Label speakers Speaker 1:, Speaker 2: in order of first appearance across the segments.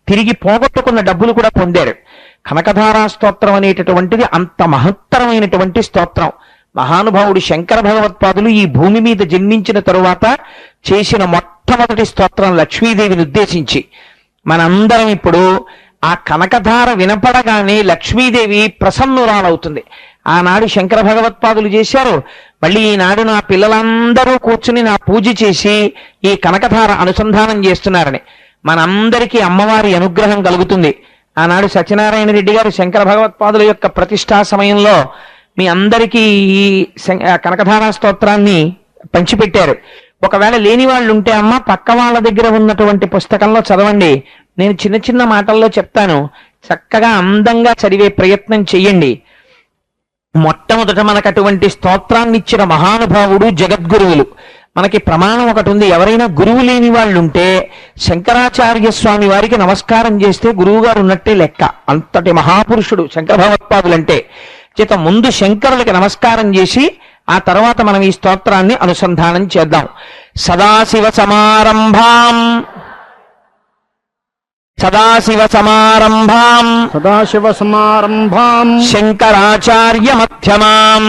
Speaker 1: తిరిగి పోగొట్టుకున్న డబ్బులు కూడా పొందారు. కనకధారా స్తోత్రం అనేటటువంటిది అంత మహత్తరమైనటువంటి స్తోత్రం. మహానుభావుడు శంకర భగవత్పాదులు ఈ భూమి మీద జన్మించిన తరువాత చేసిన మొట్టమొదటి స్తోత్రం లక్ష్మీదేవిని ఉద్దేశించి. మనందరం ఇప్పుడు ఆ కనకధార వినపడగానే లక్ష్మీదేవి ప్రసన్నురాలవుతుంది. ఆనాడు శంకర భగవత్పాదులు చేశారు, మళ్ళీ ఈనాడు నా పిల్లలందరూ కూర్చుని నా పూజ చేసి ఈ కనకధార అనుసంధానం చేస్తున్నారని మనందరికీ అమ్మవారి అనుగ్రహం కలుగుతుంది. ఆనాడు సత్యనారాయణ రెడ్డి గారు శంకర భగవత్పాదుల యొక్క ప్రతిష్టా సమయంలో మీ అందరికీ ఈ కనకధారా స్తోత్రాన్ని పంచిపెట్టారు. ఒకవేళ లేని వాళ్ళు ఉంటే అమ్మ పక్క వాళ్ళ దగ్గర ఉన్నటువంటి పుస్తకంలో చదవండి. నేను చిన్న చిన్న మాటల్లో చెప్తాను, చక్కగా అందంగా చదివే ప్రయత్నం చెయ్యండి. మొట్టమొదట మనకు అటువంటి స్తోత్రాన్ని ఇచ్చిన మహానుభావుడు జగద్గురువులు. మనకి ప్రమాణం ఒకటి ఉంది, ఎవరైనా గురువు లేని వాళ్ళు ఉంటే శంకరాచార్య స్వామి వారికి నమస్కారం చేస్తే గురువు గారు ఉన్నట్టే లెక్క. అంతటి మహాపురుషుడు శంకర భగవత్పాదులంటే. చేత ముందు శంకరులకి నమస్కారం చేసి ఆ తర్వాత మనం ఈ స్తోత్రాన్ని అనుసంధానం చేద్దాం. సదాశివ సమారంభాం శంకరాచార్య మధ్యమాం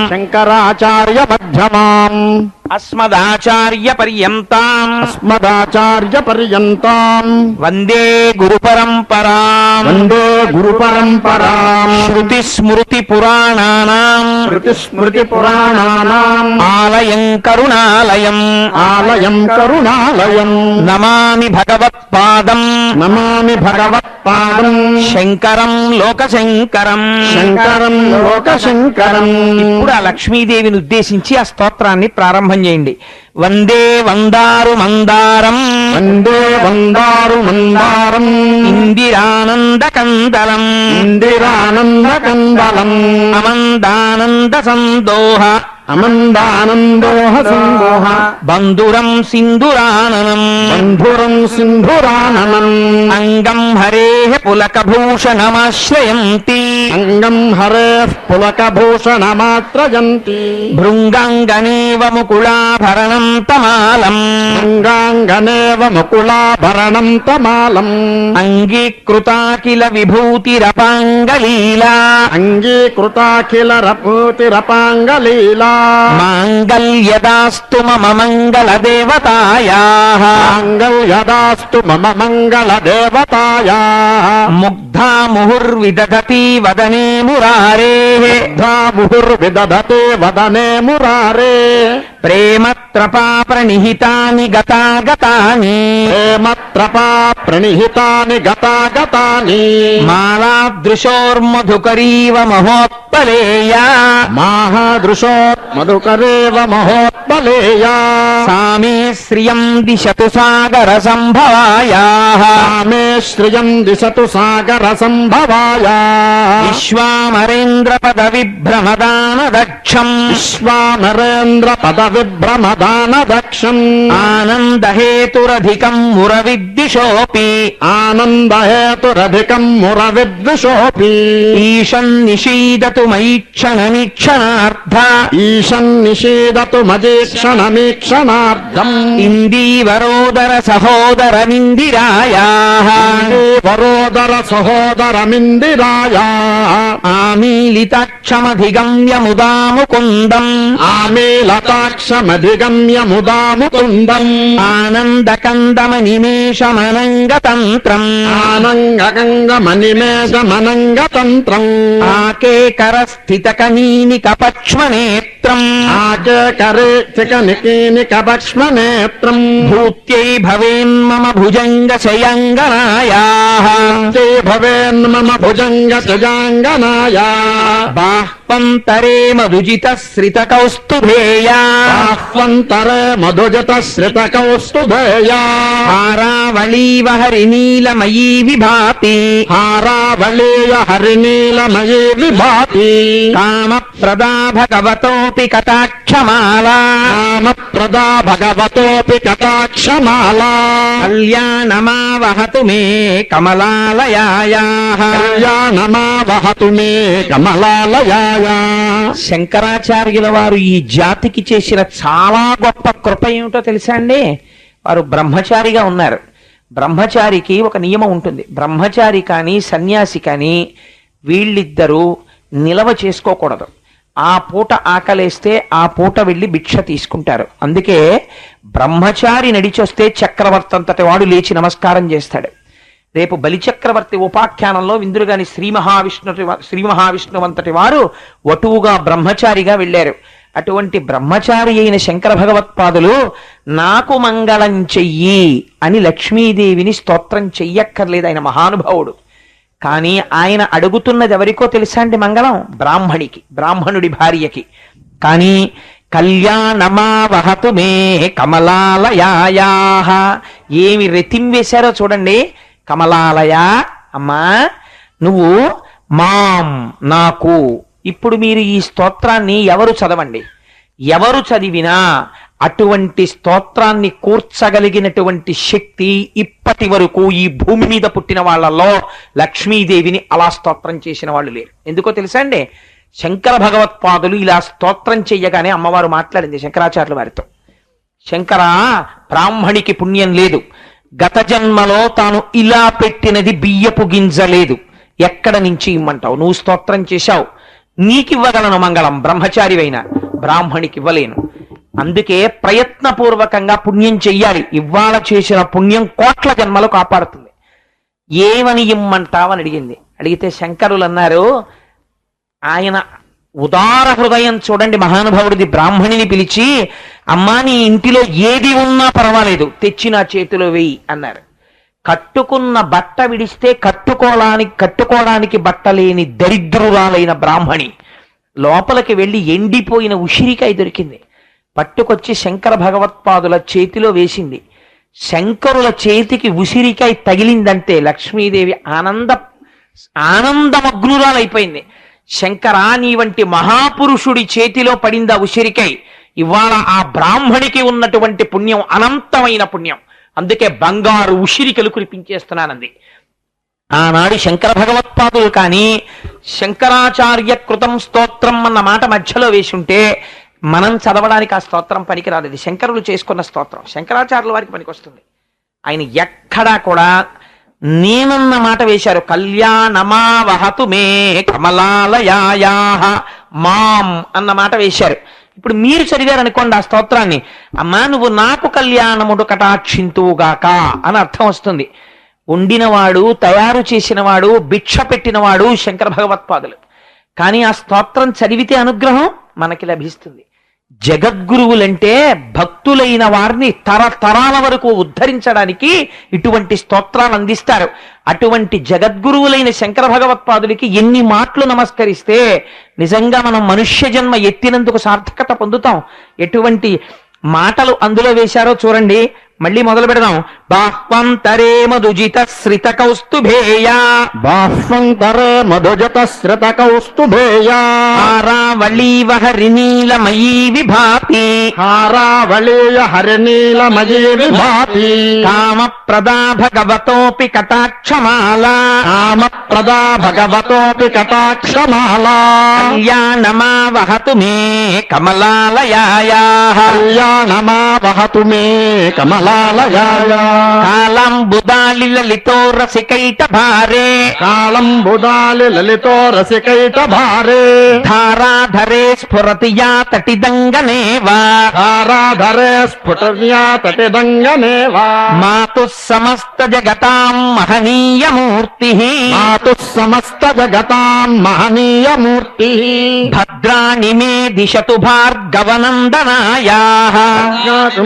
Speaker 1: అస్మదాచార్య పర్యంతాం వందే గురు పరంపరాం శృతి స్మృతి పురాణానాం ఆలయం కరుణాలయం నమామి భగవత్పాదం శంకరం లోకశంకరం. ఇప్పుడు ఆ లక్ష్మీదేవిని ఉద్దేశించి ఆ స్తోత్రాన్ని ప్రారంభం చేయండి. వందే వందారు మందారం ఇందిరానంద కందలం అమందానంద సందోహ బంధురం సింధురాననం అంగం హరేః పులకభూషణమాశ్రయంతి భృంగాంగనేవ ముకుళాభరణం తమాలం అంగీకృతాఖిల విభూతిరపాంగలీలా మాంగళ్యదాస్తు మమ మంగళ దేవతాయాః ముగ్ధా ముహుర్విదధతి వదనే మురారే ప్రేమత్రపా ప్రణిహితాని గతాగతాని మాలాదృశోర్మధుకరీవ మహోత్పలేయా సామే శ్రియం దిశతు సాగర సంభవాయాః విశ్వామరేంద్ర పద విభ్రమదాన దక్షం ఆనందహేతురధికం మురవిద్విషోపి ఈశన్ నిషీదతు మయీక్షణమీక్షణార్థం ఇందీవరోదర సహోదరమిందిరాయా ఆమీలితాక్షమధిగమ్య ముదాముకుందం ఆనందకందమనిమేషమనంగతంత్రం ఆకేకరస్థితకనీని కపక్ష్మనేత్రం భూత్యై భవేన్మమ భుజంగ శయాంగనాయాః బాహ్వంతరే మధుజిత శ్రిత కౌస్తుభేయా హారావళీవ హరినీలమయీ విభాతి కామప్రదా భగవతోపి కటాక్షమాలా కళ్యాణమావహతు మే కమలాలయాయాః శంకరాచార్యుల వారు ఈ జాతికి చేసిన చాలా గొప్ప కృప ఏమిటో తెలుసా అండి? వారు బ్రహ్మచారిగా ఉన్నారు. బ్రహ్మచారికి ఒక నియమం ఉంటుంది. బ్రహ్మచారి కానీ సన్యాసి కానీ వీళ్ళిద్దరూ నిలవ చేసుకోకూడదు. ఆ పూట ఆకలేస్తే ఆ పూట వెళ్ళి భిక్ష తీసుకుంటారు. అందుకే బ్రహ్మచారి నడిచొస్తే చక్రవర్తి అంతటి వాడు లేచి నమస్కారం చేస్తాడు. రేపు బలిచక్రవర్తి ఉపాఖ్యానంలో విందురుగాని శ్రీ మహావిష్ణువంతటి వారు వటువుగా బ్రహ్మచారిగా వెళ్ళారు. అటువంటి బ్రహ్మచారి అయిన శంకర భగవత్పాదులు నాకు మంగళం చెయ్యి అని లక్ష్మీదేవిని స్తోత్రం చెయ్యక్కర్లేదు. ఆయన మహానుభావుడు. కానీ ఆయన అడుగుతున్నది ఎవరికో తెలుసా అండి? మంగళం బ్రాహ్మణికి, బ్రాహ్మణుడి భార్యకి. కానీ కళ్యాణమావహతు మే కమలాలయాయా, ఏమి రెతిం వేశారో చూడండి. కమలాలయ, అమ్మా నువ్వు మాం నాకు. ఇప్పుడు మీరు ఈ స్తోత్రాన్ని ఎవరు చదవండి, ఎవరు చదివినా అటువంటి స్తోత్రాన్ని కూర్చగలిగినటువంటి శక్తి ఇప్పటి వరకు ఈ భూమి మీద పుట్టిన వాళ్ళల్లో లక్ష్మీదేవిని అలా స్తోత్రం చేసిన వాళ్ళు లేరు. ఎందుకో తెలుసా అండి? శంకర భగవత్పాదులు ఇలా స్తోత్రం చెయ్యగానే అమ్మవారు మాట్లాడింది శంకరాచార్యుల వారితో. శంకర, బ్రాహ్మణికి పుణ్యం లేదు. గత జన్మలో తాను ఇలా పెట్టినది బియ్యపు గింజ లేదు. ఎక్కడ నుంచి ఇమ్మంటావు? నువ్వు స్తోత్రం చేశావు, నీకివ్వగలను మంగళం, బ్రహ్మచారివైన. బ్రాహ్మణికి ఇవ్వలేను. అందుకే ప్రయత్నపూర్వకంగా పుణ్యం చెయ్యాలి. ఇవాళ చేసిన పుణ్యం కోట్ల జన్మలు కాపాడుతుంది. ఏమని ఇమ్మంటావని అడిగింది. అడిగితే శంకరులు అన్నారు, ఆయన ఉదార హృదయం చూడండి మహానుభావుడిది. బ్రాహ్మణిని పిలిచి, అమ్మా నీ ఇంటిలో ఏది ఉన్నా పర్వాలేదు, తెచ్చి నా చేతిలో వేయి అన్నారు. కట్టుకున్న బట్ట విడిస్తే కట్టుకోవడానికి బట్ట లేని దరిద్రురాలైన బ్రాహ్మణి లోపలికి వెళ్ళి ఎండిపోయిన ఉసిరికాయ దొరికింది. పట్టుకొచ్చి శంకర భగవత్పాదుల చేతిలో వేసింది. శంకరుల చేతికి ఉసిరికాయ తగిలిందంటే లక్ష్మీదేవి ఆనందమగ్నురాలైపోయింది. శంకరా, నీ వంటి మహాపురుషుడి చేతిలో పడిందా ఉసిరికాయ. ఇవాళ ఆ బ్రాహ్మణికి ఉన్నటువంటి పుణ్యం అనంతమైన పుణ్యం. అందుకే బంగారు ఉసిరికలు కురిపించేస్తున్నానంది. ఆనాడు శంకర భగవత్పాదులు కానీ శంకరాచార్య కృతం స్తోత్రం అన్న మాట మధ్యలో వేసుంటే మనం చదవడానికి ఆ స్తోత్రం పనికిరాదు. ఇది శంకరులు చేసుకున్న స్తోత్రం, శంకరాచార్యుల వారికి పనికొస్తుంది. ఆయన ఎక్కడా కూడా నేనన్న మాట వేశారు. కళ్యాణమావహతు మే కమలాలయాయా మాం అన్న మాట వేశారు. ఇప్పుడు మీరు చదివారు అనుకోండి ఆ స్తోత్రాన్ని, అమ్మా నువ్వు నాకు కళ్యాణముడు కటాక్షింతువుగాక అని అర్థం వస్తుంది. వండినవాడు, తయారు చేసినవాడు, భిక్ష పెట్టినవాడు శంకర భగవత్పాదులు. కానీ ఆ స్తోత్రం చదివితే అనుగ్రహం మనకి లభిస్తుంది. జగద్గురువులంటే భక్తులైన వారిని తరతరాల వరకు ఉద్ధరించడానికి ఇటువంటి స్తోత్రాలు అందిస్తారు. అటువంటి జగద్గురువులైన శంకర భగవత్పాదులకి ఎన్ని మాటలు నమస్కరిస్తే నిజంగా మనం మనుష్య జన్మ ఎత్తినందుకు సార్థకత పొందుతాం. ఎటువంటి మాటలు అందులో వేశారో చూడండి. మళ్ళీ మొదలు పెడదాం. బాహ్వంతరే మధుజిత శ్రిత కౌస్తుభేయా,
Speaker 2: బాహ్వంతరే మధుజత శ్రిత కౌస్తుభేయా,
Speaker 1: హారావళీవ హరినీలమయీ విభాతి,
Speaker 2: హారావళీయ హరినీలమయీ విభాతి,
Speaker 1: కామప్రదా భగవతోపి కటాక్షమాలా,
Speaker 2: కామప్రదా భగవతోపి కటాక్షమాలా,
Speaker 1: కళ్యాణమావహతు మే కమలాలయాయా,
Speaker 2: కళ్యాణమావహతు మే కమలాలయాయా,
Speaker 1: కాళంబుదాలి లలితో రసికైట భారే,
Speaker 2: కాళంబుదాలి లలితో రసికైట భారే,
Speaker 1: ధారాధరే స్ఫురతి యా తటిదంగనేవా,
Speaker 2: ధారాధరే స్ఫుటర్యా తటిదంగనేవా,
Speaker 1: మాతు సమస్త జగతాం మహనీయమూర్తి,
Speaker 2: మాతు సమస్త జగతాం మహనీయమూర్తి,
Speaker 1: భద్రాణి మే దిశతు భార్గవనందనాయా,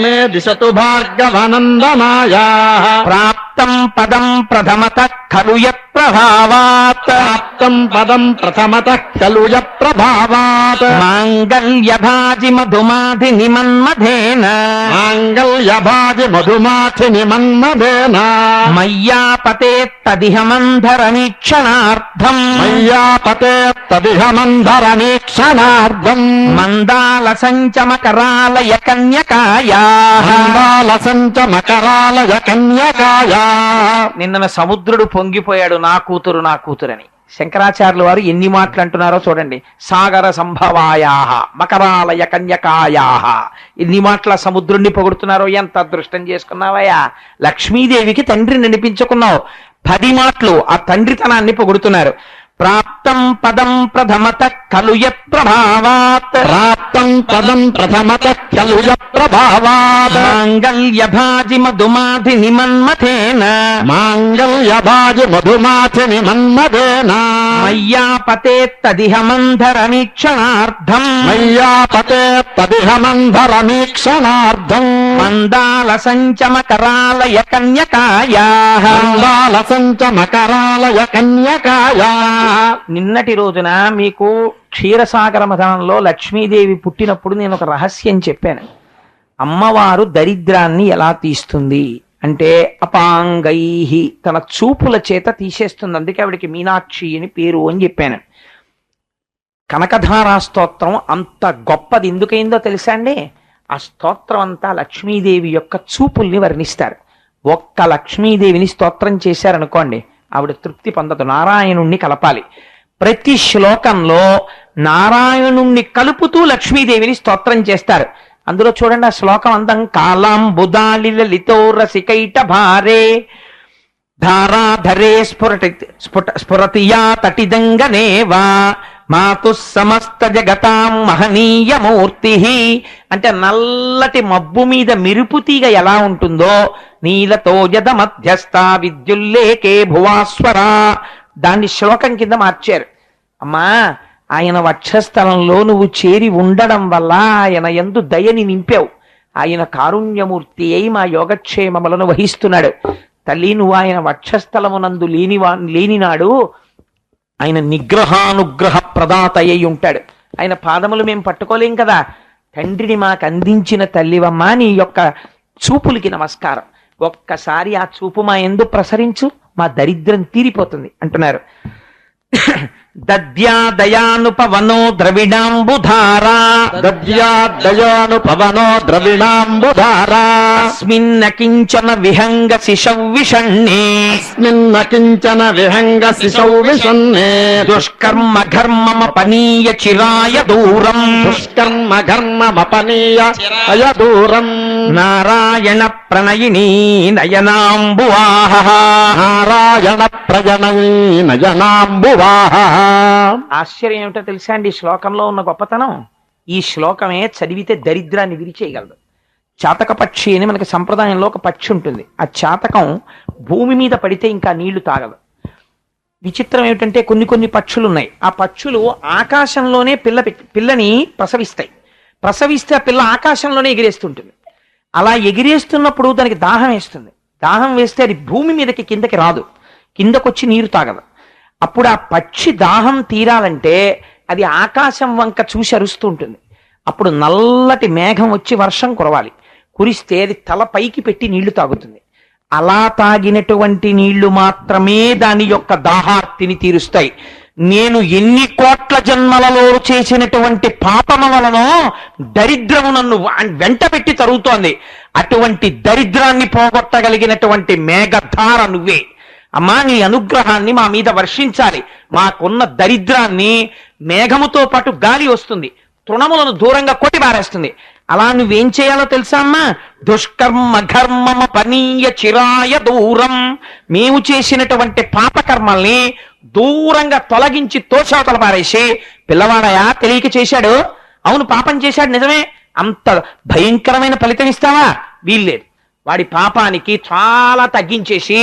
Speaker 2: మే దిశతు భార్గవనందనాయా,
Speaker 1: ప్రాప్తం పదం ప్రథమత ఖలు యత్ప్రభావాత్,
Speaker 2: ప్రాప్తం పదం ప్రథమతః ఖలు యత్ప్రభావాత్,
Speaker 1: మాంగళ్యభాజి మధుమాధి నిమన్మధేన,
Speaker 2: మాంగళ్యభాజి మధుమాథి నిమన్మధేన,
Speaker 1: మయ్యాపతే తదిహ మంధరమీక్షణార్థం,
Speaker 2: మయ్యాపతే తదిహ మంధరమీక్షణార్థం,
Speaker 1: మందాల సంచమకరాలయ కన్యకాయా,
Speaker 2: మందాలసంచ మకరాలయ కన్యకాయా.
Speaker 1: నిన్న సముద్రుడు పొంగిపోయాడు, నా కూతురు నా కూతురని. శంకరాచార్యుల వారు ఎన్ని మాటలు అంటున్నారో చూడండి. సాగర సంభవాయాహ మకరాలయ కన్యకాయాహ, ఎన్ని మాటల సముద్రుణ్ణి పొగుడుతున్నారో. ఎంత అదృష్టం చేసుకున్నావయ్యా, లక్ష్మీదేవికి తండ్రిని అనిపించుకున్నావు. 10 మాటలు ఆ తండ్రితనాన్ని పొగుడుతున్నారు. ప్రాప్తం పదం ప్రథమత ఖలు యత్ప్రభావాత్,
Speaker 2: ప్రాప్తం పదం ప్రథమత ఖలు యత్ప్రభావాత్,
Speaker 1: మాంగళ్యభాజి మధుమాధి నిమన్మథేన,
Speaker 2: మాంగళ్యభాజి మధుమాథి నిమన్మథేన,
Speaker 1: మయ్యాపతే తదిహ మంధరమీక్షణార్థం,
Speaker 2: మయ్యాపతే తదిహ మంధరమీక్షణార్థం,
Speaker 1: మందాల సంచమకరాలయ కన్యకాయాః,
Speaker 2: మందాల సంచమకరాలయ కన్యకాయాః.
Speaker 1: నిన్నటి రోజున మీకు క్షీరసాగర మథనంలో లక్ష్మీదేవి పుట్టినప్పుడు నేను ఒక రహస్యం చెప్పాను. అమ్మవారు దరిద్రాన్ని ఎలా తీస్తుంది అంటే అపాంగైహి, తన చూపుల చేత తీసేస్తుంది. అందుకే ఆవిడికి మీనాక్షి అని పేరు అని చెప్పాను. కనకధారా స్తోత్రం అంత గొప్పది ఎందుకైందో తెలుసా అండి? ఆ స్తోత్రం అంతా లక్ష్మీదేవి యొక్క చూపుల్ని వర్ణిస్తారు. ఒక్క లక్ష్మీదేవిని స్తోత్రం చేశారనుకోండి, ఆవిడ తృప్తి పొందదు. నారాయణుణ్ణి కలపాలి. ప్రతి శ్లోకంలో నారాయణుణ్ణి కలుపుతూ లక్ష్మీదేవిని స్తోత్రం చేస్తారు. అందులో చూడండి ఆ శ్లోకం అంతం కాలాంబుదాలి లలితో రసికైట భారే ధారాధరే స్ఫురతియా తటిదంగనేవా మాతు సమస్త జగతాం మహనీయమూర్తి. అంటే నల్లటి మబ్బు మీద మెరుపు తీగ ఎలా ఉంటుందో నీలతో యద మధ్యస్థ విద్యుల్లేకే భువాస్వరా, దాన్ని శ్లోకం కింద మార్చారు. అమ్మా, ఆయన వక్షస్థలంలో నువ్వు చేరి ఉండడం వల్ల ఆయన యందు దయని నింపావు. ఆయన కారుణ్యమూర్తి అయి మా యోగక్షేమములను వహిస్తున్నాడు. తల్లి, నువ్వు ఆయన వక్షస్థలమునందు లేనినాడు ఆయన నిగ్రహానుగ్రహ ప్రదాత అయి ఉంటాడు. ఆయన పాదములు మేము పట్టుకోలేం కదా. తండ్రిని మాకు అందించిన తల్లివమ్మా, నీ యొక్క చూపులకి నమస్కారం. ఒక్కసారి ఆ చూపు మా యందు ప్రసరించు, మా దరిద్రం తీరిపోతుంది అంటున్నారు. దద్యాదయానుపవనో ద్రవిడాంబుధారా,
Speaker 2: దద్యాదయానుపవనో ద్రవిడాంబుధారా,
Speaker 1: అస్మిన్న కించన విహంగ శిశౌ విషణ్ణే,
Speaker 2: అస్మిన్న కించన విహంగ శిశౌ విషణ్ణే,
Speaker 1: దుష్కర్మ ఘర్మమపనీయ చిరాయ దూరం,
Speaker 2: దుష్కర్మ ఘర్మమపనీయ అయదూరం,
Speaker 1: నారాయణ ప్రణయినీ నయనాంబువాహ,
Speaker 2: నారాయణ ప్రజనయీ నయనాంబువాహ.
Speaker 1: ఆశ్చర్యం ఏమిటో తెలుసా అండి ఈ శ్లోకంలో ఉన్న గొప్పతనం? ఈ శ్లోకమే చదివితే దరిద్రాన్ని విరిచేయగలదు. చాతక పక్షి అని మనకి సంప్రదాయంలో ఒక పక్షి ఉంటుంది. ఆ చాతకం భూమి మీద పడితే ఇంకా నీళ్లు తాగదు. విచిత్రం ఏమిటంటే కొన్ని పక్షులు ఉన్నాయి. ఆ పక్షులు ఆకాశంలోనే పిల్లని ప్రసవిస్తే ఆ పిల్ల ఆకాశంలోనే ఎగిరేస్తుంటుంది. అలా ఎగిరేస్తున్నప్పుడు దానికి దాహం వేస్తుంది. దాహం వేస్తే అది భూమి మీదకి కిందకి రాదు, కిందకొచ్చి నీరు తాగదు. అప్పుడు ఆ పక్షి దాహం తీరాలంటే అది ఆకాశం వంక చూసి అరుస్తూ ఉంటుంది. అప్పుడు నల్లటి మేఘం వచ్చి వర్షం కురవాలి. కురిస్తే అది తల పైకి పెట్టి నీళ్లు తాగుతుంది. అలా తాగినటువంటి నీళ్లు మాత్రమే దాని యొక్క దాహార్తిని తీరుస్తాయి. నేను ఎన్ని కోట్ల జన్మలలో చేసినటువంటి పాపమ వలనో దరిద్రము నన్ను వెంట పెట్టి తరుగుతోంది. అటువంటి దరిద్రాన్ని పోగొట్టగలిగినటువంటి మేఘధార నువ్వే. అమ్మా, నీ అనుగ్రహాన్ని మా మీద వర్షించాలి. మాకున్న దరిద్రాన్ని మేఘముతో పాటు గాలి వస్తుంది, తృణములను దూరంగా కొట్టి పారేస్తుంది. అలా నువ్వేం చేయాలో తెలుసా అమ్మా? దుష్కర్మ ఘర్మమ పనీయ చిరాయ దూరం, మేము చేసినటువంటి పాపకర్మల్ని దూరంగా తొలగించి తోచవతల పారేసి, పిల్లవాడయా తెలియక చేశాడు, అవును పాపం చేశాడు నిజమే, అంత భయంకరమైన ఫలితం ఇస్తావా? వీల్లేదు. వాడి పాపానికి చాలా తగ్గించేసి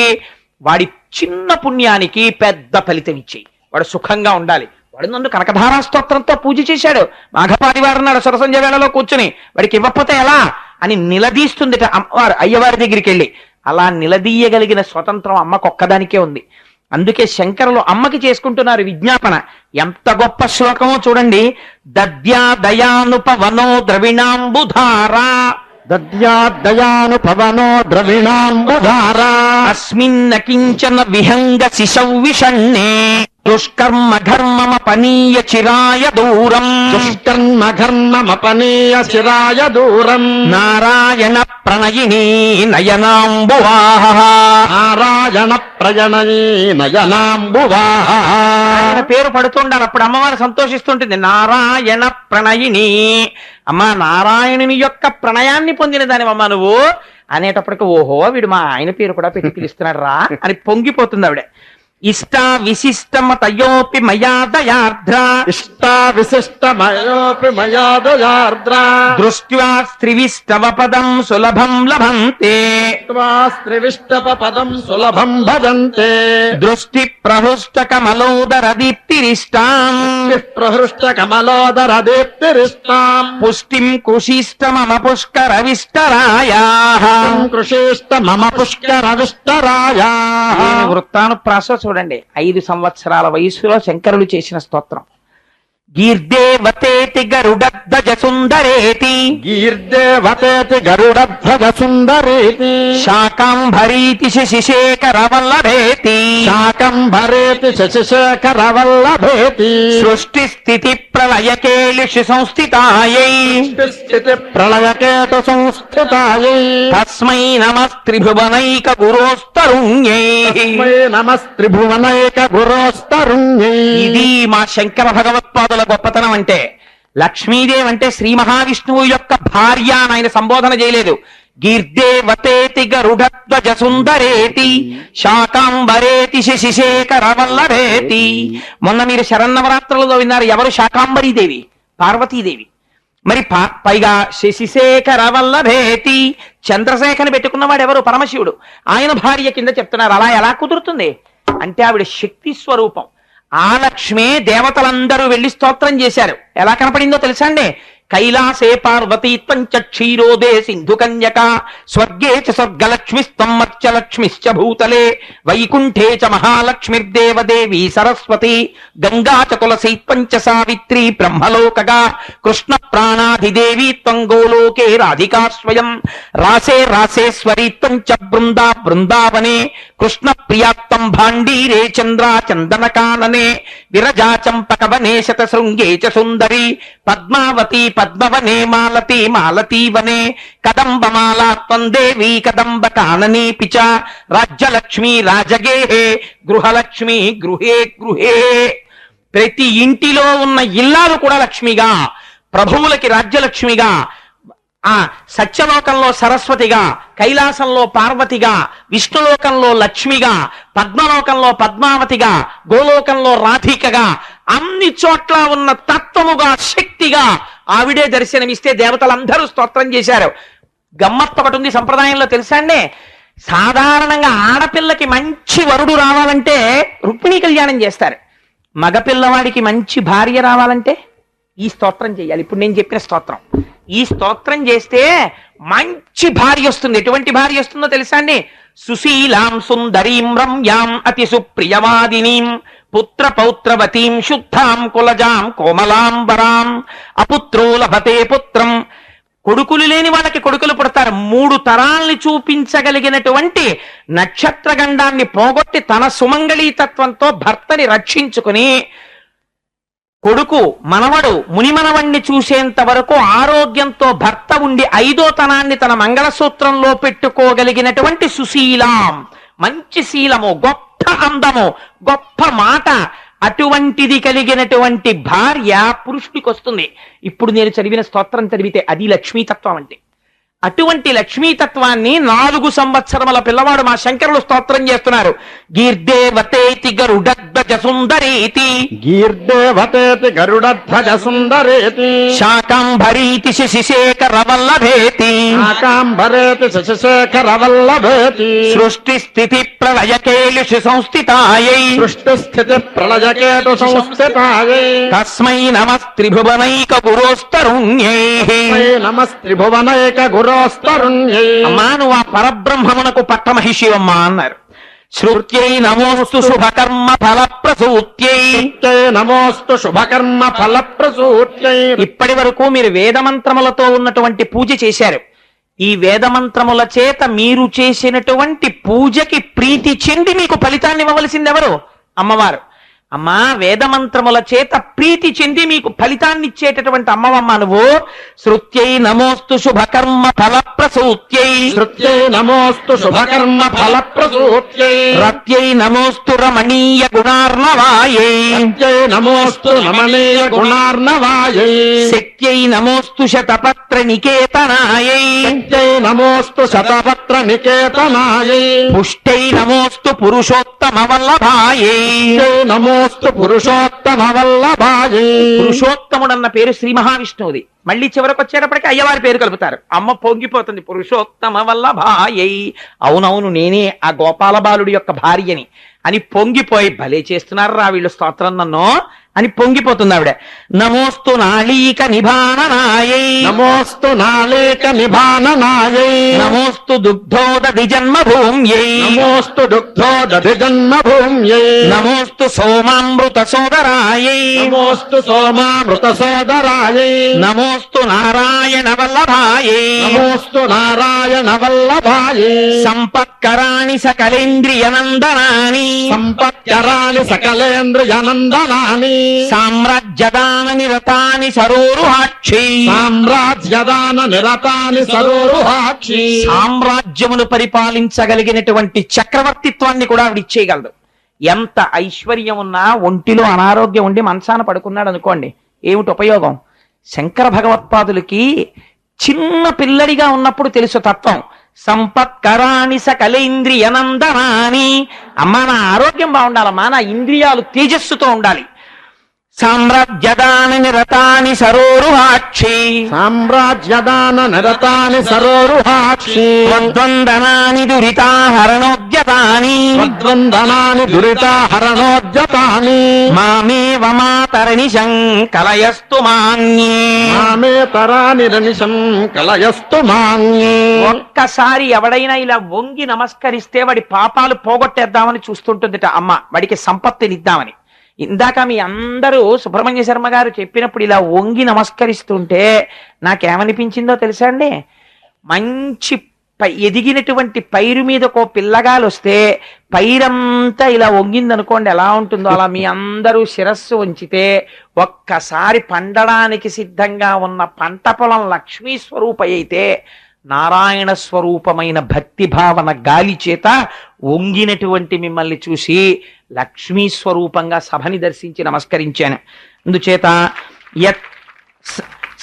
Speaker 1: వాడి చిన్న పుణ్యానికి పెద్ద ఫలితం ఇచ్చేయి. వాడు సుఖంగా ఉండాలి. వాడు నన్ను కనకధారా స్తోత్రంతో పూజ చేశాడు, మాఘపాదివారు నాడు సరసంజ వేళలో కూర్చుని, వాడికి ఇవ్వకపోతే ఎలా అని నిలదీస్తుంది అమ్మవారు అయ్యవారి దగ్గరికి వెళ్ళి. అలా నిలదీయగలిగిన స్వతంత్రం అమ్మకొక్కదానికే ఉంది. అందుకే శంకరులు అమ్మకి చేసుకుంటున్నారు విజ్ఞాపన. ఎంత గొప్ప శ్లోకమో చూడండి. దద్యాదయానుపవనో ద్రవిణాంబుధారా,
Speaker 2: దద్యాదయానుపవనో ద్రవిణాంబుధారా,
Speaker 1: అస్మిన్న కించన విహంగ శిశౌ విషణ్ణే, దుష్కర్మ ఘర్మమపనీయ చిరాయ దూరం
Speaker 2: దుష్కర్మ ఘర్మమపనీయ చిరాయ దూరం
Speaker 1: నారాయణ ప్రణయిని నయనాంబువాహ.
Speaker 2: నారాయణ ప్రజనయీ నయనాంబువాహ.
Speaker 1: ఆయన పేరు పడుతుండాలి, అప్పుడు అమ్మవారు సంతోషిస్తుంటుంది. నారాయణ ప్రణయిని, అమ్మా నారాయణుని యొక్క ప్రణయాన్ని పొందిన దానివమ్మా నువ్వు అనేటప్పటికి ఓహో వీడు మా ఆయన పేరు కూడా పెట్టి పిలుస్తున్నాడు రా అని పొంగిపోతుంది ఆవిడ. ఇష్ట విశిష్టమతయోపి మయా దయార్ద్ర
Speaker 2: ఇష్టా విశిష్టమయోపి మయా దయార్ద్ర
Speaker 1: దృష్ట్యా స్త్రివిష్టవ పదం సులభం లభంతే
Speaker 2: స్త్రివిష్టప పదం సులభం భజంతే
Speaker 1: దృష్టి ప్రహృష్ట కమలోదర దీప్తిరిష్టాం
Speaker 2: ప్రహృష్ట కమలోదర దీప్తిరిష్టాం
Speaker 1: పుష్టిం కుశిష్ట మమ పుష్కర విష్టరాయా.
Speaker 2: కృషిష్ట మమ పుష్కర విష్టరాయా.
Speaker 1: వృత్తానుప్రాస చూడండి, 5 సంవత్సరాల వయసులో శంకరులు చేసిన స్తోత్రం. గీర్దేవతేతి గరుడధ్వజ సుందరేతి
Speaker 2: గీర్దేవతేతి గరుడధ్వజ సుందరేతి
Speaker 1: శాకాంభరీతి శశిశేఖర వల్లభేతి
Speaker 2: శాకంభరేతి శశిశేఖర వల్లభేతి
Speaker 1: సృష్టి స్థితి ప్రళయ కేళిషు సంస్థితాయై
Speaker 2: స్థితి ప్రళయకేతు సంస్థితాయై
Speaker 1: తస్మై నమస్త్రిభువనైక గురోస్తరుణ్యై.
Speaker 2: నమస్త్రిభువనైక గురోస్తరుణ్యై.
Speaker 1: ఇది మా శంకర భగవత్పాదుల గొప్పతనం అంటే. లక్ష్మీదేవి అంటే శ్రీ మహావిష్ణువు యొక్క భార్య అని ఆయన సంబోధన చేయలేదు. గీర్దేవతేతి గరుడధ్వజ సుందరేతి శాకాంబరేతి శశిశేఖర వల్లభేతి. మొన్న మీరు శరన్నవరాత్రులలో విన్నారు, ఎవరు? శాకాంబరీదేవి, పార్వతీదేవి. మరి పైగా శశిశేఖర వల్లభేతి, చంద్రశేఖరని పెట్టుకున్నవాడు ఎవరు? పరమశివుడు. ఆయన భార్య కింద చెప్తున్నారు. అలా ఎలా కుదురుతుంది అంటే ఆవిడ శక్తి స్వరూపం. ఆ లక్ష్మే దేవతలందరూ వెళ్లి స్తోత్రం చేశారు. ఎలా కనపడిందో తెలుసా అండి? కైలాసే పార్వతీత్వం చ క్షీరోదే సింధు కన్యక స్వర్గే చ స్వర్గలక్ష్మిస్తం మత్స్యలక్ష్మిశ్చ భూతలే వైకుంఠే చ మహాలక్ష్మిర్దేవదేవి సరస్వతి గంగా చ తులసీత్వం చ సావిత్రి బ్రహ్మలోకగా కృష్ణ ప్రాణాధిదేవి త్వం గోలోకే రాధికా స్వయం రాసే రాసేశ్వరీత్వం చ బృందా బృందావనే కృష్ణ ప్రియాత్తం భాండీరే చంద్రా చందనకాననే విరజా చంపకవనే శతశృంగే చ సుందరి పద్మావతి పద్మవనే మాలతి మాలతీవనే కదంబమాలాత్వం దేవి కదంబ కాననే పిచ రాజ్యలక్ష్మి రాజగేహే గృహలక్ష్మి గృహే గృహే. ప్రతి ఇంటిలో ఉన్న ఇల్లాలు కూడా లక్ష్మిగా, ప్రభువులకి రాజ్యలక్ష్మిగా, ఆ సత్యలోకంలో సరస్వతిగా, కైలాసంలో పార్వతిగా, విష్ణులోకంలో లక్ష్మిగా, పద్మలోకంలో పద్మావతిగా, గోలోకంలో రాధికగా, అన్ని చోట్ల ఉన్న తత్వముగా, శక్తిగా ఆవిడే దర్శనమిస్తే దేవతలందరూ స్తోత్రం చేశారు. గమ్మత్తు ఒకటి ఉంది సంప్రదాయంలో తెలుసా అండి? సాధారణంగా ఆడపిల్లకి మంచి వరుడు రావాలంటే రుక్మిణీ కళ్యాణం చేస్తారు. మగపిల్లవాడికి మంచి భార్య రావాలంటే ఈ స్తోత్రం చేయాలి. ఇప్పుడు నేను చెప్పిన స్తోత్రం. ఈ స్తోత్రం చేస్తే మంచి భార్య వస్తుంది. ఎటువంటి భార్య వస్తుందో తెలుసా అండి? సుశీలాం సుందరీం రమ్యాం అతి సుప్రియవాదినీం పుత్ర పౌత్రవతీం శుద్ధాం కులజాం కోమలాంబరాం అపుత్రో లభతే పుత్రం. కొడుకులు లేని వాళ్ళకి కొడుకులు పుడతారు. 3 తరాల్ని చూపించగలిగినటువంటి నక్షత్రగండాన్ని పోగొట్టి తన సుమంగళీతత్వంతో భర్తని రక్షించుకుని కొడుకు మనవడు మునిమనవణ్ణి చూసేంత వరకు ఆరోగ్యంతో భర్త ఉండి 5వ తనాన్ని తన మంగళసూత్రంలో పెట్టుకోగలిగినటువంటి సుశీలాం, మంచి శీలము, గొప్ప అందము, గొప్ప మాట, అటువంటిది కలిగినటువంటి భార్య పురుషుడికి వస్తుంది. ఇప్పుడు నేను చదివిన స్తోత్రం చదివితే అది లక్ష్మీతత్వం అంటే. అటువంటి లక్ష్మీతత్వాన్ని 4 సంవత్సరముల పిల్లవాడు మా శంకరులు స్తోత్రం చేస్తున్నారు. గీర్దేవతేతి గరుడధ్వజ సుందరేతి
Speaker 2: గీర్దేవతేతి గరుడధ్వజ సుందరేతి
Speaker 1: శాకాంభరీతి శశిశేఖర వల్లభేతి
Speaker 2: శాకాంబరేతి శశిశేఖర వల్లభేతి
Speaker 1: సృష్టి స్థితి ప్రళయ కేళిషు సంస్థితాయై
Speaker 2: సృష్టి స్థితి ప్రళయకేతు సంస్థితాయై
Speaker 1: తస్మై నమస్త్రిభువనైక గురోస్తరుణ్యై.
Speaker 2: నమస్త్రిభువనైక గురోస్తరుణ్యై.
Speaker 1: అమ్మా నువ్వు ఆ పరబ్రహ్మమునకు పట్టమహిషివమ్మా అన్నారు. శృత్యై నమోస్తు శుభకర్మ ఫలప్రసూత్యై.
Speaker 2: నమోస్తు శుభకర్మ ఫలప్రసూత్యై.
Speaker 1: ఇప్పటి వరకు మీరు వేదమంత్రములతో ఉన్నటువంటి పూజ చేశారు. ఈ వేదమంత్రముల చేత మీరు చేసినటువంటి పూజకి ప్రీతి చెంది మీకు ఫలితాన్ని ఇవ్వవలసింది ఎవరు? అమ్మవారు. అమ్మా వేదమంత్రముల చేత ప్రీతి చెంది మీకు ఫలితాన్ని ఇచ్చేటటువంటి అమ్మవమ్మ నువ్వు. శృత్యై నమోస్తు శుభకర్మ ఫలప్రసూత్యై,
Speaker 2: శృత్యై నమోస్తు శుభకర్మ ఫలప్రసూత్యై,
Speaker 1: రత్యై నమోస్తు రమణీయ గుణార్ణవాయై,
Speaker 2: సత్యై నమోస్తు రమణీయ గుణార్ణవాయై,
Speaker 1: శక్త్యై నమోస్తు శతపత్ర నికేతనాయై,
Speaker 2: సత్యై నమోస్తు శతపత్ర నికేతనాయై,
Speaker 1: పుష్టై నమోస్తు పురుషోత్తమ వల్లభాయై.
Speaker 2: సత్యై నమోస్తు పురుషోత్తమ వల్లభాయై.
Speaker 1: పురుషోత్తముడన్న పేరు శ్రీ మహావిష్ణువుది. మళ్ళీ చివరికి వచ్చేటప్పటికి అయ్యవారి పేరు కలుపుతారు. అమ్మ పొంగిపోతుంది, పురుషోత్తమ వల్లభాయై. అవునవును నేనే ఆ గోపాల బాలుడి యొక్క భార్యని అని పొంగిపోయి, భలే చేస్తున్నారు రా వీళ్ళు స్తోత్రం నన్ను అని పొంగిపోతుంది ఆవిడ. నమోస్తు నాళీక నిభాననాయై,
Speaker 2: నమోస్తు నాళీక నిభాననాయై,
Speaker 1: నమోస్తు దుగ్ధోదధి జన్మభూమ్యై,
Speaker 2: నమోస్తు దుగ్ధోదధి జన్మభూమ్యై,
Speaker 1: నమోస్తు సోమామృత సోదరాయై,
Speaker 2: నమోస్తు సోమామృత సోదరాయై,
Speaker 1: నమోస్తు నారాయణ వల్లభాయై,
Speaker 2: నమోస్తు నారాయణ వల్లభాయై,
Speaker 1: సంపత్కరాణి సకలేంద్రియ
Speaker 2: సంపత్కరాణి సకలేంద్రియనందనాని,
Speaker 1: సామ్రాజ్యదాన నిరతాని సరోరుహాక్షి,
Speaker 2: సామ్రాజ్యదాన నిరతాని సరోరుహాక్షి,
Speaker 1: సామ్రాజ్యమును పరిపాలించగలిగినటువంటి చక్రవర్తిత్వాన్ని కూడా ఆవిడ ఇచ్చేయగలదు. ఎంత ఐశ్వర్యం ఉన్నా ఒంటిలో అనారోగ్యం ఉండి మంచాన పడుకున్నాడు అనుకోండి, ఏమిటి ఉపయోగం? శంకర భగవత్పాదులకి చిన్న పిల్లడిగా ఉన్నప్పుడు తెలుసు తత్వం. సంపత్కరాణి సకలేంద్రియనందనాని, అమ్మా నా ఆరోగ్యం బాగుండాలమ్మా, నా ఇంద్రియాలు తేజస్సుతో ఉండాలి. సామ్రాజ్యదాన నిరతాని సరోరుహాక్షి,
Speaker 2: సామ్రాజ్యదాన నిరతాని సరోరుహాక్షి,
Speaker 1: ద్వందనాని దురితాహరణోద్యతాని,
Speaker 2: ద్వందనాని దురితాహరణోద్యతాని,
Speaker 1: మామేవ మాతరణిశం కలయస్తు మాన్యే.
Speaker 2: మామే తరాని రనిశం కలయస్తు మాన్యే.
Speaker 1: ఒక్కసారి ఎవడైనా ఇలా వంగి నమస్కరిస్తే వాడి పాపాలు పోగొట్టేద్దామని చూస్తుంటుందిట అమ్మ, వాడికి సంపత్తినిద్దామని. ఇందాక మీ అందరూ సుబ్రహ్మణ్య శర్మ గారు చెప్పినప్పుడు ఇలా వంగి నమస్కరిస్తుంటే నాకేమనిపించిందో తెలుసా అండి? మంచి ఎదిగినటువంటి పైరు మీదకో పిల్లగాలు వస్తే పైరంతా ఇలా వంగిందనుకోండి, ఎలా ఉంటుందో అలా మీ అందరూ శిరస్సు ఉంచితే ఒక్కసారి పండడానికి సిద్ధంగా ఉన్న పంట పొలం లక్ష్మీ స్వరూప అయితే నారాయణ స్వరూపమైన భక్తి భావన గాలి చేత వంగినటువంటి మిమ్మల్ని చూసి లక్ష్మీ స్వరూపంగా సభని దర్శించి నమస్కరించాను. అందుచేత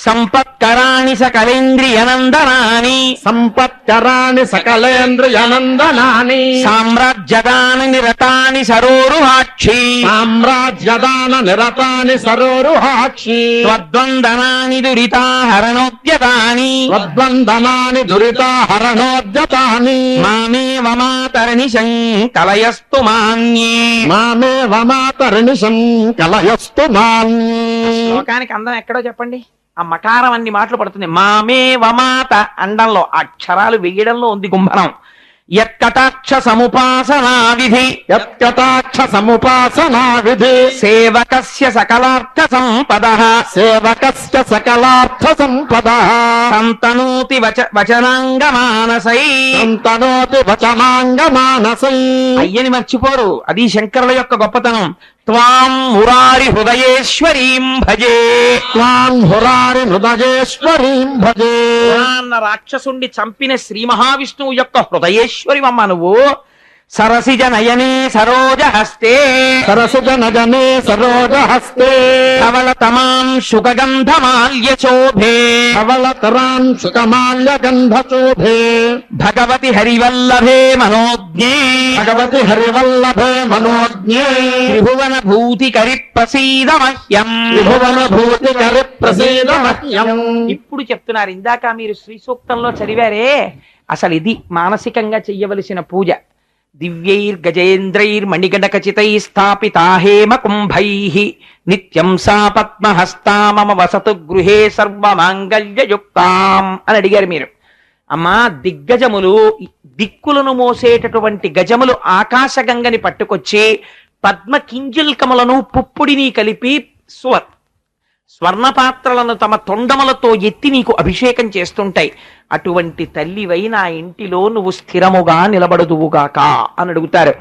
Speaker 1: సంపత్కరాణి సకలేంద్రియనందనాని,
Speaker 2: సంపత్కరాణి సకలేంద్రియనందనాని,
Speaker 1: సామ్రాజ్యదాన నిరతాని సరోరుహాక్షి,
Speaker 2: సామ్రాజ్యదాన నిరతాని సరోరుహాక్షి,
Speaker 1: త్వద్వందనాని దురితాహరణోద్యతాని,
Speaker 2: త్వద్వందనాని దురితాహరణోద్యతాని,
Speaker 1: మామేవ మాతరణిశం కలయస్తు మాన్యే.
Speaker 2: మామేవ మాతరణిశం కలయస్తు మాన్యే.
Speaker 1: లోకానికి అందం ఎక్కడో చెప్పండి? ఆ మకారం అన్ని మాటలు పడుతుంది. మామే వమాత అండంలో అక్షరాలు వెయ్యడంలో ఉంది గుంభనం. యత్కటాక్ష సముపాసనా విధి,
Speaker 2: యత్కటాక్ష సముపాసనా విధి,
Speaker 1: సేవకస్య సకలార్థ సంపదః,
Speaker 2: సేవకస్య సకలార్థ సంపదః,
Speaker 1: సంతనోతి వచనాంగ మానసై,
Speaker 2: సంతనోతి వచనాంగ మానసై.
Speaker 1: అయ్యని మర్చిపోరు, అది శంకరుల యొక్క గొప్పతనం. త్వాం మురారి హృదయేశ్వరీం భజే,
Speaker 2: త్వాం హురారి హృదయేశ్వరీం భజే.
Speaker 1: అన్న రాక్షసుండి చంపిన శ్రీ మహావిష్ణువు యొక్క హృదయేశ్వరివమ్మ నువ్వు. సరసిజ నయనే సరోజ హస్తే,
Speaker 2: సరసిజ నజనే సరోజ హస్తే,
Speaker 1: ధవళ తమాం శుకగంధమాల్య శోభే,
Speaker 2: ధవళతరాన్ సుకమాల్య గంధశోభే,
Speaker 1: భగవతి హరివల్లభే మనోజ్ఞే,
Speaker 2: భగవతి హరివల్లభే మనోజ్ఞే,
Speaker 1: త్రిభువన భూతికరి ప్రసీద మహ్యం,
Speaker 2: త్రిభువన భూతికరి ప్రసీద మహ్యం.
Speaker 1: ఇప్పుడు చెప్తున్నారు, ఇందాక మీరు శ్రీ సూక్తంలో చదివారే, అసలు ఇది మానసికంగా చెయ్యవలసిన పూజ. దివ్యైర్గజేంద్రైర్ మణిగణకచితై స్థాపితా హేమ కుంభైః నిత్యం సా పద్మహస్తా మమ వసతు గృహే సర్వమాంగళ్యయుక్తాం అని అడిగారు మీరు. అమ్మా, దిగ్గజములు, దిక్కులను మోసేటటువంటి గజములు ఆకాశగంగని పట్టుకొచ్చి పద్మ కింజల్కములను పుప్పుడిని కలిపి స్వర్ణపాత్రలను తమ తొండములతో ఎత్తి నీకు అభిషేకం చేస్తుంటాయి. అటువంటి తల్లివై నా ఇంటిలో నువ్వు స్థిరముగా నిలబడుదువుగాక అని అడుగుతారు.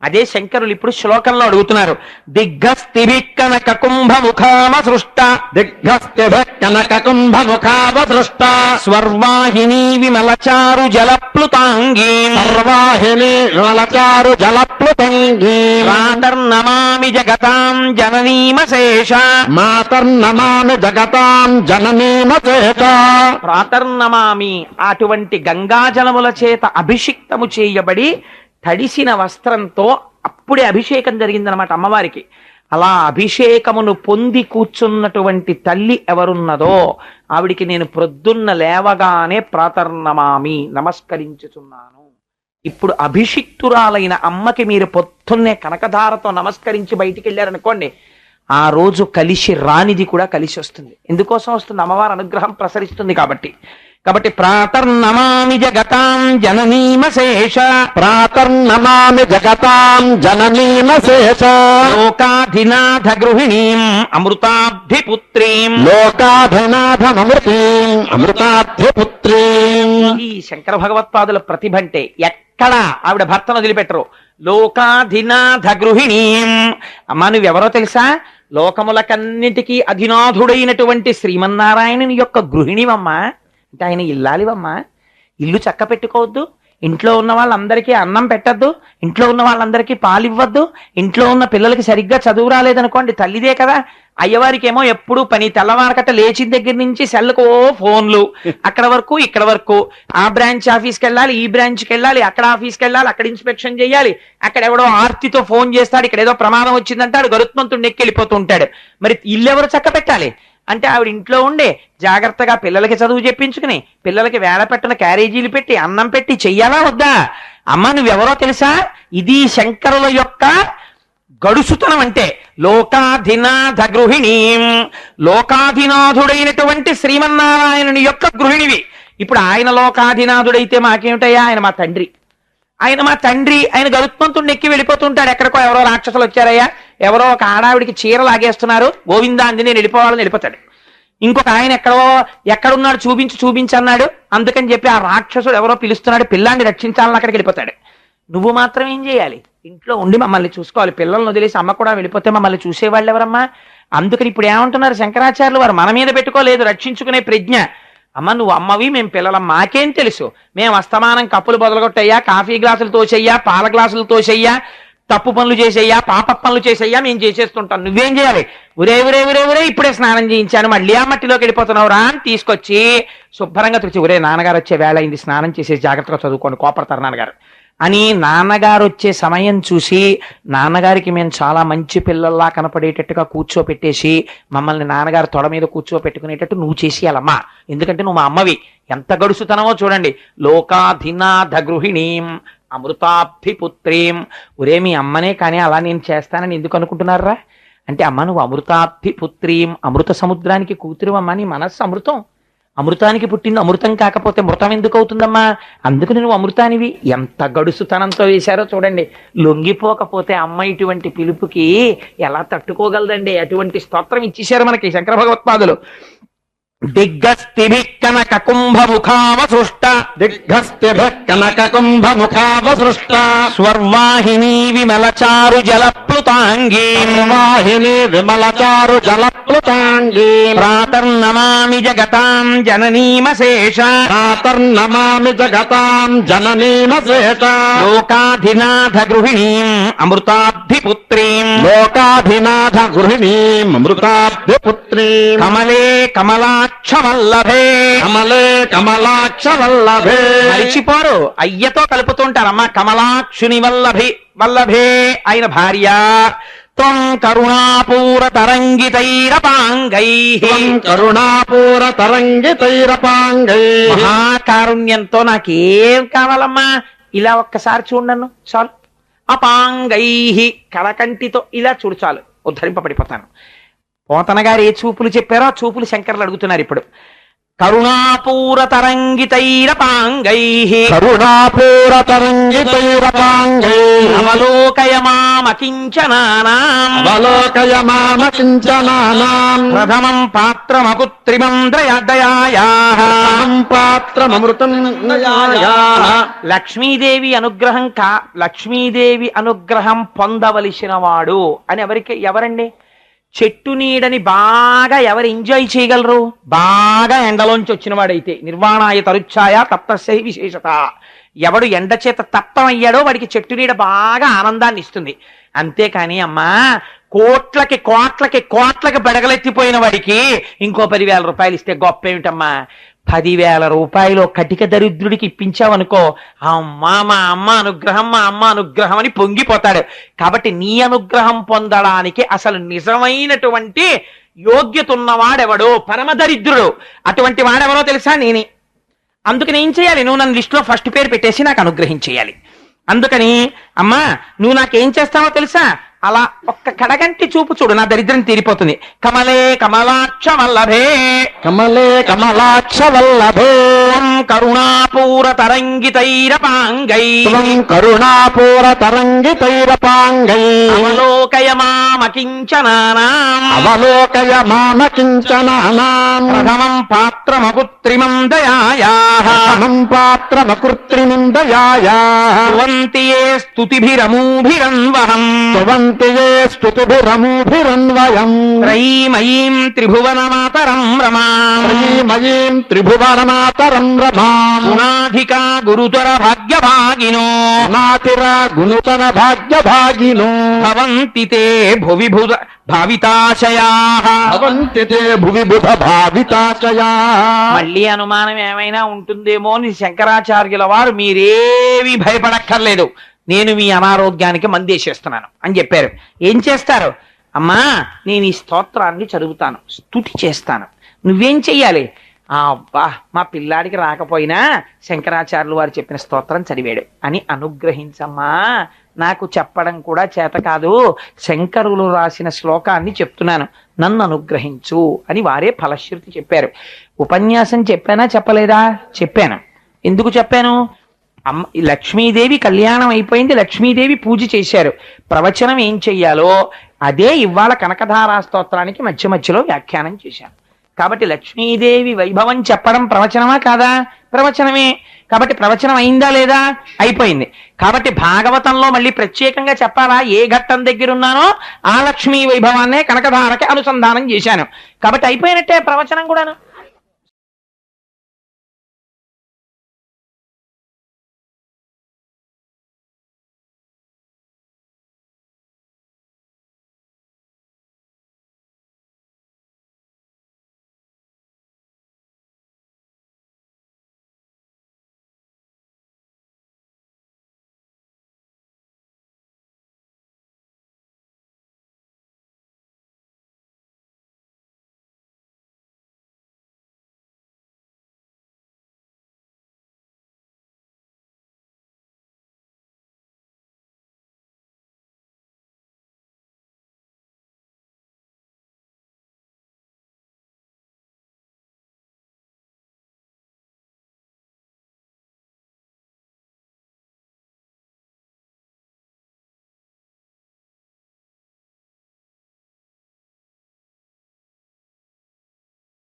Speaker 1: అదే శంకరులు ఇప్పుడు శ్లోకంలో అడుగుతున్నారు. దిగ్గస్తిభిక్కనక కుంభముఖామ సృష్ట
Speaker 2: దిగ్గస్తిభిక్కనక కుంభముఖావసృష్ట
Speaker 1: స్వర్వాహిని విమలచారు జలప్లుతాంగీ
Speaker 2: సర్వాహిని విమలచారు జలప్లుతంగీ
Speaker 1: ప్రాతర్నమామి జగతాం జననీమశేష
Speaker 2: మాతర్నమామి జగతాం జననీమశేష
Speaker 1: ప్రాతర్నమామి అటువంటి గంగాజలముల చేత అభిషిక్తము చేయబడి తడిసిన వస్త్రంతో అప్పుడే అభిషేకం జరిగిందనమాట అమ్మవారికి. అలా అభిషేకమును పొంది కూర్చున్నటువంటి తల్లి ఎవరున్నదో ఆవిడికి నేను ప్రొద్దున్న లేవగానే ప్రాతర్నమామి నమస్కరించుచున్నాను. ఇప్పుడు అభిషిక్తురాలైన అమ్మకి మీరు పొద్దున్నే కనకధారతో నమస్కరించి బయటికి వెళ్ళారనుకోండి, ఆ రోజు కలిసి రానిది కూడా కలిసి వస్తుంది. ఎందుకోసం వస్తుంది? అమ్మవారి అనుగ్రహం ప్రసరిస్తుంది కాబట్టి. ప్రాతర్నమామి జగతాం జననీమశేష
Speaker 2: ప్రాతర్నమామి జగతాం జననీమశేష
Speaker 1: లోకాధినాథ గృహిణీం అమృతాబ్ధిపుత్రీం
Speaker 2: లోకాధినాథమృతీం అమృతాబ్ధిపుత్రీం.
Speaker 1: ఈ శంకర భగవత్పాదుల ప్రతిభ అంటే ఎక్కడ ఆవిడ భర్తను వదిలిపెట్టరు. లోకాధినాథ గృహిణీం. అమ్మా నువ్వెవరో తెలుసా? లోకములకన్నిటికీ అధినాథుడైనటువంటి శ్రీమన్నారాయణుని యొక్క గృహిణివమ్మా. అంటే ఆయన ఇల్లాలివమ్మా. ఇల్లు చక్క పెట్టుకోవద్దు, ఇంట్లో ఉన్న వాళ్ళందరికీ అన్నం పెట్టద్దు, ఇంట్లో ఉన్న వాళ్ళందరికీ పాలివ్వద్దు, ఇంట్లో ఉన్న పిల్లలకి సరిగ్గా చదువు రాలేదనుకోండి తల్లిదే కదా. అయ్యవారికి ఏమో ఎప్పుడు పని, తెల్లవారకట్ట లేచిన దగ్గర నుంచి సెల్లకు ఫోన్లు, అక్కడ వరకు ఇక్కడ వరకు, ఆ బ్రాంచ్ ఆఫీస్కి వెళ్ళాలి, ఈ బ్రాంచ్కి వెళ్ళాలి, అక్కడ ఆఫీస్కి వెళ్ళాలి, అక్కడ ఇన్స్పెక్షన్ చేయాలి, అక్కడ ఎవడో ఆర్తితో ఫోన్ చేస్తాడు, ఇక్కడ ఏదో ప్రమాదం వచ్చిందంటాడు, గరుత్మంతుడు నెక్కి వెళ్ళిపోతూ ఉంటాడు. మరి ఇల్లు ఎవరు చక్క పెట్టాలి అంటే ఆవిడ ఇంట్లో ఉండే జాగ్రత్తగా పిల్లలకి చదువు చెప్పించుకుని, పిల్లలకి వేళ పెట్టిన క్యారేజీలు పెట్టి అన్నం పెట్టి చెయ్యాలా వద్దా? అమ్మ నువ్వెవరో తెలుసా? ఇది శంకరుల యొక్క గడుసుతనం అంటే. లోకాధినాథ గృహిణీం, లోకాధినాథుడైనటువంటి శ్రీమన్నారాయణుని యొక్క గృహిణివి. ఇప్పుడు ఆయన లోకాధినాథుడైతే మాకేమిటయ్యా? ఆయన మా తండ్రి. ఆయన గరుత్మంతుడిని ఎక్కి వెళ్ళిపోతుంటాడు. ఎక్కడికో ఎవరో రాక్షసులు వచ్చారయ్యా, ఎవరో ఒక ఆడావిడికి చీర లాగేస్తున్నారు, గోవిందా అంది నేను వెళ్ళిపోవాలని వెళ్ళిపోతాడు. ఇంకొక ఆయన ఎక్కడున్నాడు చూపించన్నాడు, అందుకని చెప్పి ఆ రాక్షసుడు ఎవరో పిలుస్తున్నాడు, పిల్లాన్ని రక్షించాలని అక్కడికి వెళ్ళిపోతాడు. నువ్వు మాత్రం ఏం చేయాలి? ఇంట్లో ఉండి మమ్మల్ని చూసుకోవాలి. పిల్లల్ని వదిలేసి అమ్మ కూడా వెళ్ళిపోతే మమ్మల్ని చూసేవాళ్ళు ఎవరమ్మా? అందుకని ఇప్పుడు ఏమంటున్నారు శంకరాచార్యులు వారు? మన మీద పెట్టుకోలేదు రక్షించుకునే ప్రజ్ఞ. అమ్మ నువ్వు అమ్మవి, మేము పిల్లలం, మాకేం తెలుసు? మేము అస్తమానం కప్పులు బొదలగొట్టయ్యా, కాఫీ గ్లాసులు తోసేయ్యా, పాల గ్లాసులు తోసేయ్యా, తప్పు పనులు చేసేయ్యా, పాప పనులు చేసేయ్యా, మేము చేసేస్తుంటాం. నువ్వేం చేయాలి? ఒరే ఇప్పుడే స్నానం చేయించాను, మళ్ళీ ఆ మట్టిలోకి వెళ్ళిపోతున్నావు రా అని తీసుకొచ్చి శుభ్రంగా తుడిచి, ఒరే నాన్నగారు వచ్చే వేళ అయింది, స్నానం చేసేసి జాగ్రత్తగా చదువుకోండి, కోపడతారు నాన్నగారు అని నాన్నగారు వచ్చే సమయం చూసి నాన్నగారికి మేము చాలా మంచి పిల్లల్లా కనపడేటట్టుగా కూర్చోపెట్టేసి మమ్మల్ని నాన్నగారు తొడ మీద కూర్చోపెట్టుకునేటట్టు నువ్వు చేసేయాలమ్మా. ఎందుకంటే నువ్వు మా అమ్మవి. ఎంత గడుసుతనమో చూడండి. లోకాధినాథ గృహిణీం అమృతాబ్ధిపుత్రీం. ఒరే మీ అమ్మనే కానీ అలా నేను చేస్తానని ఎందుకు అనుకుంటున్నారా అంటే, అమ్మ నువ్వు అమృతాబ్ధిపుత్రీం, అమృత సముద్రానికి కూతురు అమ్మ. నీ మనస్సు అమృతం, అమృతానికి పుట్టింది. అమృతం కాకపోతే మృతం ఎందుకు అవుతుందమ్మా? అందుకు నువ్వు అమృతానివి. ఎంత గడుసుతనంతో వేశారో చూడండి. లొంగిపోకపోతే అమ్మ ఇటువంటి పిలుపుకి ఎలా తట్టుకోగలదండి? అటువంటి స్తోత్రం ఇచ్చేశారు మనకి శంకర భగవత్పాదులు. దిగ్గస్తిభిక్కనక కుంభముఖావసృష్ట
Speaker 2: దిగ్గస్తిభిక్కనక కుంభముఖావసృష్ట
Speaker 1: స్వర్వాహిని విమలచారు జలప్లుతాంగీ
Speaker 2: వాహిని విమలచారు జలప్లుతాంగీ
Speaker 1: ప్రాతర్నమామి జగతాం జననీమశేష
Speaker 2: ప్రాతర్నమామి జగతాం జననీమశేష
Speaker 1: లోకాధినాథ గృహిణీం అమృతాబ్ధిపుత్రీం
Speaker 2: లోకాధినాథ గృహిణీం అమృతాబ్ధిపుత్రీం
Speaker 1: కమలే కమలాక్షవల్లభే
Speaker 2: కమలే కమలాక్షవల్లభే.
Speaker 1: మరిచిపోరు, అయ్యతో కలుపుతుంటారమ్మా. కమలాక్షుని వల్లభే ఆయన భార్య. త్వం కరుణాపూర తరంగితైరపాంగై
Speaker 2: కరుణాపూర తరంగితైరపాంగై.
Speaker 1: మహాకారుణ్యంతో నాకేం కావాలమ్మా? ఇలా ఒక్కసారి చూడను చాలు. అపాంగై కళకంటితో ఇలా చూడు చాలు, ఉద్ధరింపబడిపోతాను. పోతన గారు ఏ చూపులు చెప్పారో ఆ చూపులు శంకర్లు అడుగుతున్నారు ఇప్పుడు. కరుణాపూరతరంగితైరపాంగైః
Speaker 2: కరుణాపూరతరంగితైరపాంగైః
Speaker 1: అవలోకయ మామకించనానాం
Speaker 2: అవలోకయ మామకించనానాం
Speaker 1: ప్రథమం పాత్రమకుత్రిమం దయాయాః
Speaker 2: పాత్రమృతం
Speaker 1: లక్ష్మీదేవి అనుగ్రహం లక్ష్మీదేవి అనుగ్రహం పొందవలసిన వాడు అని ఎవరండి? చెట్టు నీడని బాగా ఎవరు ఎంజాయ్ చేయగలరు? బాగా ఎండలోంచి వచ్చిన వాడైతే నిర్వాణాయ తరుచ్ఛాయ తప్తస్య విశేషత. ఎవడు ఎండ చేత తప్తమయ్యాడో వాడికి చెట్టు నీడ బాగా ఆనందాన్ని ఇస్తుంది. అంతేకాని అమ్మా కోట్లకి కోట్లకి కోట్లకి బెడగలెత్తిపోయిన వాడికి ఇంకో 10,000 రూపాయలు ఇస్తే గొప్ప ఏమిటమ్మా? 10,000 రూపాయలు కటిక దరిద్రుడికి ఇప్పించావనుకో, అమ్మా మా అమ్మ అనుగ్రహం అని పొంగిపోతాడు. కాబట్టి నీ అనుగ్రహం పొందడానికి అసలు నిజమైనటువంటి యోగ్యత ఉన్నవాడెవడో పరమ దరిద్రుడు. అటువంటి వాడెవరో తెలుసా? నేనే. అందుకని ఏం చేయాలి? నువ్వు నన్ను లిస్టులో ఫస్ట్ పేరు పెట్టేసి నాకు అనుగ్రహించేయాలి. అందుకని అమ్మా నువ్వు నాకేం చేస్తావో తెలుసా? అలా ఒక్క కడగంటి చూపు చూడు, నా దరిద్రం తీరిపోతుంది. కమలే కమలాక్ష వల్లభే
Speaker 2: కమలే కమలాక్ష వల్లభే
Speaker 1: కరుణాపూర తరంగితైరపాంగైః
Speaker 2: కరుణాపూరతరంగితైరపాంగైః
Speaker 1: అవలోకయ మామకించనానాం
Speaker 2: అవలోకయ మామకించనానాం
Speaker 1: ప్రథమం పాత్రమకుత్రిమం దయాయాః
Speaker 2: ప్రథమం పాత్రమకృత్రిమం దయాయాః
Speaker 1: స్తువంతి యే స్తుతిభిరమూభిరన్వహం
Speaker 2: స్తుతిభిరమూభిరన్వయం
Speaker 1: త్రయీమయీం త్రిభువనమాతరం రమాం
Speaker 2: శ్రీమయీం త్రిభువనమాతరం రమాం
Speaker 1: గుణాధికా గురుతర భాగ్యభాగినో
Speaker 2: నాతిరా గుణుతర భాగ్యభాగినో
Speaker 1: భవంతి తే భువి భావితాశయాః
Speaker 2: భవంతి తే భువి బుధ భావితాశయాః.
Speaker 1: మళ్ళీ అనుమానం ఏమైనా ఉంటుందేమో అని శంకరాచార్యుల వారు మీరేమీ భయపడక్కర్లేదు, నేను మీ అనారోగ్యానికి మందేసేస్తున్నాను అని చెప్పారు. ఏం చేస్తారు? అమ్మా నేను ఈ స్తోత్రాన్ని చదువుతాను, స్తుతి చేస్తాను. నువ్వేం చెయ్యాలి? అబ్బా మా పిల్లాడికి రాకపోయినా శంకరాచార్యులు వారు చెప్పిన స్తోత్రం చదివాడు అని అనుగ్రహించమ్మా. నాకు చెప్పడం కూడా చేత కాదు, శంకరులు రాసిన శ్లోకాన్ని చెప్తున్నాను, నన్ను అనుగ్రహించు అని వారే ఫలశ్రుతి చెప్పారు. ఉపన్యాసం చెప్పానా చెప్పలేదా? చెప్పాను. ఎందుకు చెప్పాను? లక్ష్మీదేవి కళ్యాణం అయిపోయింది, లక్ష్మీదేవి పూజ చేశారు. ప్రవచనం ఏం చెయ్యాలో అదే ఇవాళ కనకధారా స్తోత్రానికి మధ్య మధ్యలో వ్యాఖ్యానం చేశాను. కాబట్టి లక్ష్మీదేవి వైభవం చెప్పడం ప్రవచనమా కాదా? ప్రవచనమే. కాబట్టి ప్రవచనం అయిందా లేదా? అయిపోయింది. కాబట్టి భాగవతంలో మళ్ళీ ప్రత్యేకంగా చెప్పాలా? ఏ ఘట్టం దగ్గర ఉన్నానో ఆ లక్ష్మీ వైభవాన్నే కనకధారకి అనుసంధానం చేశాను. కాబట్టి అయిపోయినట్టే ప్రవచనం కూడాను.